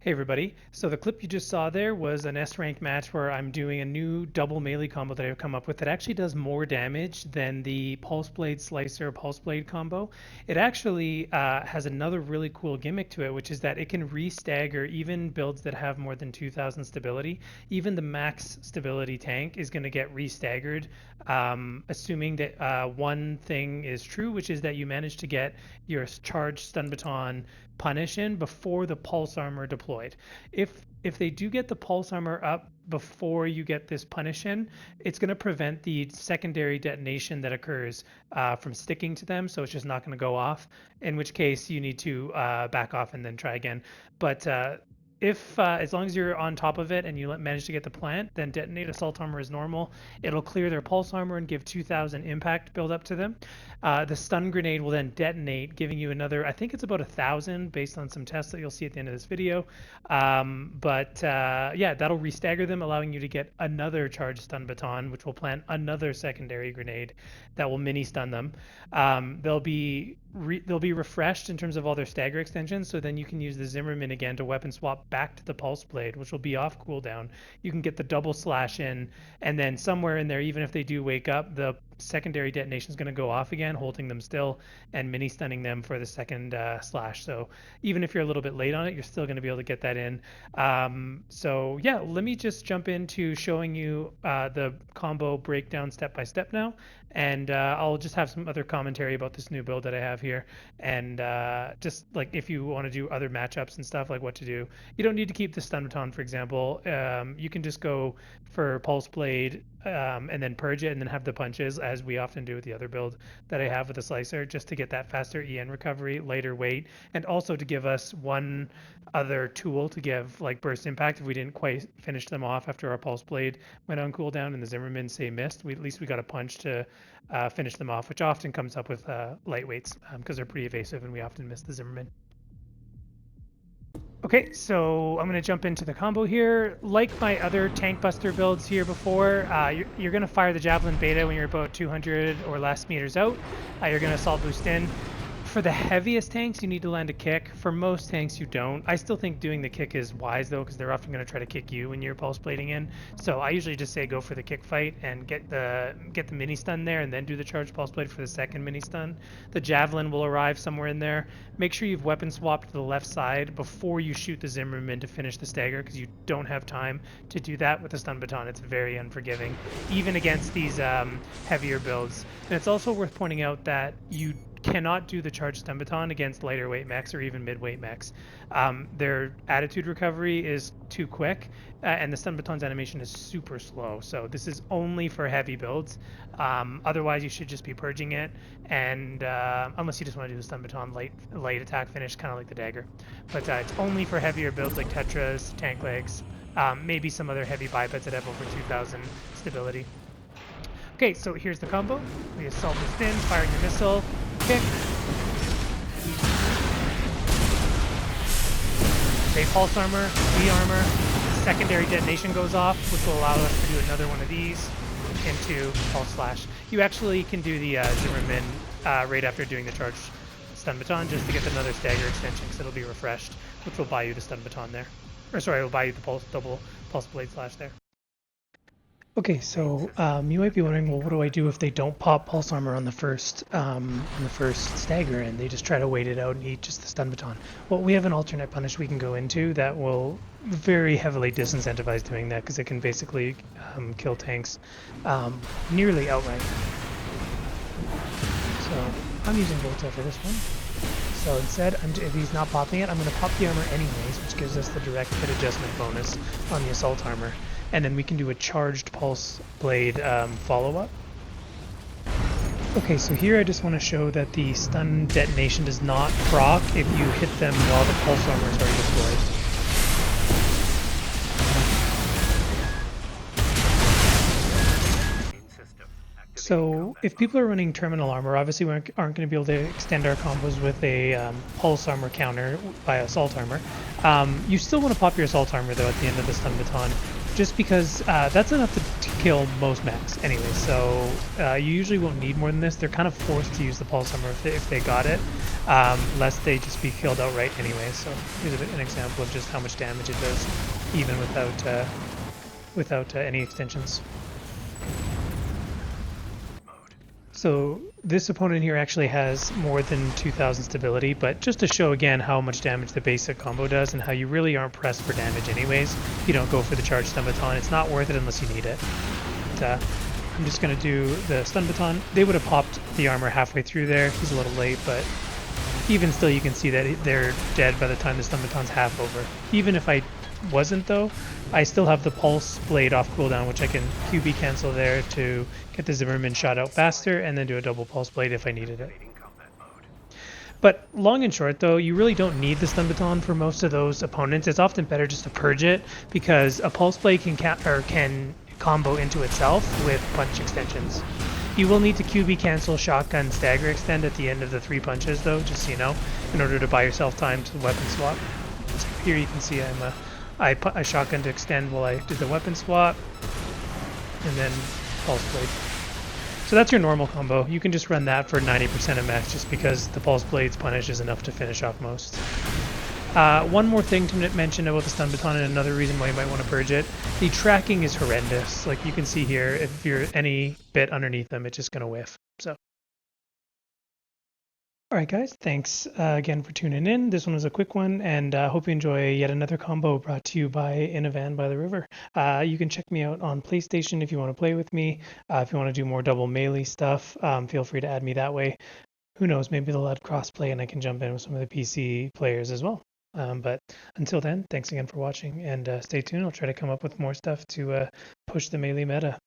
Hey everybody, so the clip you just saw there was an S rank match where I'm doing a new double melee combo that I've come up with that actually does more damage than the Pulse Blade Slicer Pulse Blade combo. It actually has another really cool gimmick to it, which is that it can re-stagger even builds that have more than 2000 stability. Even the max stability tank is going to get re-staggered, assuming that one thing is true, which is that you manage to get your charged stun baton punish in before the pulse armor deployed. If they do get the pulse armor up before you get this punish in, it's going to prevent the secondary detonation that occurs from sticking to them, so it's just not going to go off, in which case you need to back off and then try again. But if as long as you're on top of it and you manage to get the plant, then detonate assault armor as normal. It'll clear their pulse armor and give 2000 impact build up to them. The stun grenade will then detonate, giving you another, I think it's about 1000 based on some tests that you'll see at the end of this video. Yeah, that'll restagger them, allowing you to get another charged stun baton, which will plant another secondary grenade that will mini stun them. They'll be refreshed in terms of all their stagger extensions, so then you can use the Zimmerman again to weapon swap back to the Pulse Blade, which will be off cooldown. You can get the double slash in, and then somewhere in there, even if they do wake up, the secondary detonation is going to go off again, holding them still and mini stunning them for the second slash. So even if you're a little bit late on it, you're still going to be able to get that in. So yeah, let me just jump into showing you the combo breakdown step by step now, and I'll just have some other commentary about this new build that I have here, and just like if you want to do other matchups and stuff, like what to do. You don't need to keep the stun baton, for example. You can just go for Pulse Blade and then purge it and then have the punches, as we often do with the other build that I have with the Slicer, just to get that faster EN recovery, lighter weight, and also to give us one other tool to give like burst impact if we didn't quite finish them off after our Pulse Blade went on cooldown and the Zimmerman say missed. At least we got a punch to finish them off, which often comes up with lightweights because they're pretty evasive and we often miss the Zimmerman. Okay, so I'm going to jump into the combo here. Like my other tank buster builds here before, you're going to fire the Javelin Beta when you're about 200 or less meters out. You're going to assault boost in. For the heaviest tanks, you need to land a kick. For most tanks, you don't. I still think doing the kick is wise, though, because they're often going to try to kick you when you're pulse blading in. So I usually just say go for the kick fight and get the mini stun there, and then do the charge pulse blade for the second mini stun. The Javelin will arrive somewhere in there. Make sure you've weapon swapped to the left side before you shoot the Zimmerman to finish the stagger, because you don't have time to do that with the stun baton. It's very unforgiving, even against these heavier builds. And it's also worth pointing out that you cannot do the charged stun baton against lighter weight mechs or even mid-weight mechs. Their attitude recovery is too quick, and the stun baton's animation is super slow. So this is only for heavy builds. Otherwise, you should just be purging it, and unless you just want to do the stun baton light attack finish, kind of like the dagger. But it's only for heavier builds like Tetras, tank legs, maybe some other heavy bipeds that have over 2000 stability. Okay, so here's the combo. We assault boost in, firing the missile, kick. They pulse armor, V armor, secondary detonation goes off, which will allow us to do another one of these into pulse slash. You actually can do the Zimmerman right after doing the charge stun baton, just to get another stagger extension, because it'll be refreshed, which will buy you the stun baton there. Or sorry, it'll buy you the double pulse blade slash there. Okay, so you might be wondering, well, what do I do if they don't pop pulse armor on the first stagger and they just try to wait it out and eat just the stun baton? Well, we have an alternate punish we can go into that will very heavily disincentivize doing that, because it can basically kill tanks nearly outright. So I'm using Volta for this one. So instead, if he's not popping it, I'm going to pop the armor anyways, which gives us the direct hit adjustment bonus on the assault armor. And then we can do a charged pulse blade follow-up. Okay, so here I just want to show that the stun detonation does not proc if you hit them while the pulse armor is already deployed. So if people are running terminal armor, obviously we aren't going to be able to extend our combos with a pulse armor counter by assault armor. You still want to pop your assault armor though at the end of the stun baton, just because that's enough to kill most mechs anyway. So you usually won't need more than this. They're kind of forced to use the pulse hammer if they got it, lest they just be killed outright anyway. So here's an example of just how much damage it does, even without any extensions. So this opponent here actually has more than 2000 stability, but just to show again how much damage the basic combo does and how you really aren't pressed for damage anyways, you don't go for the charged stun baton. It's not worth it unless you need it. But, I'm just going to do the stun baton. They would have popped the armor halfway through there. He's a little late, but even still you can see that they're dead by the time the stun baton's half over. Even if I wasn't though, I still have the pulse blade off cooldown, which I can QB cancel there to get the Zimmerman shot out faster and then do a double pulse blade if I needed it. But long and short though, you really don't need the stun baton for most of those opponents. It's often better just to purge it because a pulse blade can combo into itself with punch extensions. You will need to QB cancel shotgun stagger extend at the end of the 3 punches though, just so you know, in order to buy yourself time to weapon swap. So here you can see I shotgun to extend while I did the weapon swap, and then pulse blade. So that's your normal combo. You can just run that for 90% of mechs just because the pulse blade's punish is enough to finish off most. One more thing to mention about the stun baton and another reason why you might want to purge it. The tracking is horrendous. Like you can see here, if you're any bit underneath them, it's just going to whiff. So. Alright guys, thanks again for tuning in. This one was a quick one, and hope you enjoy yet another combo brought to you by Inavanbytherivr. You can check me out on PlayStation if you want to play with me. If you want to do more double melee stuff, feel free to add me that way. Who knows, maybe they'll add crossplay and I can jump in with some of the PC players as well. But until then, thanks again for watching, and stay tuned. I'll try to come up with more stuff to push the melee meta.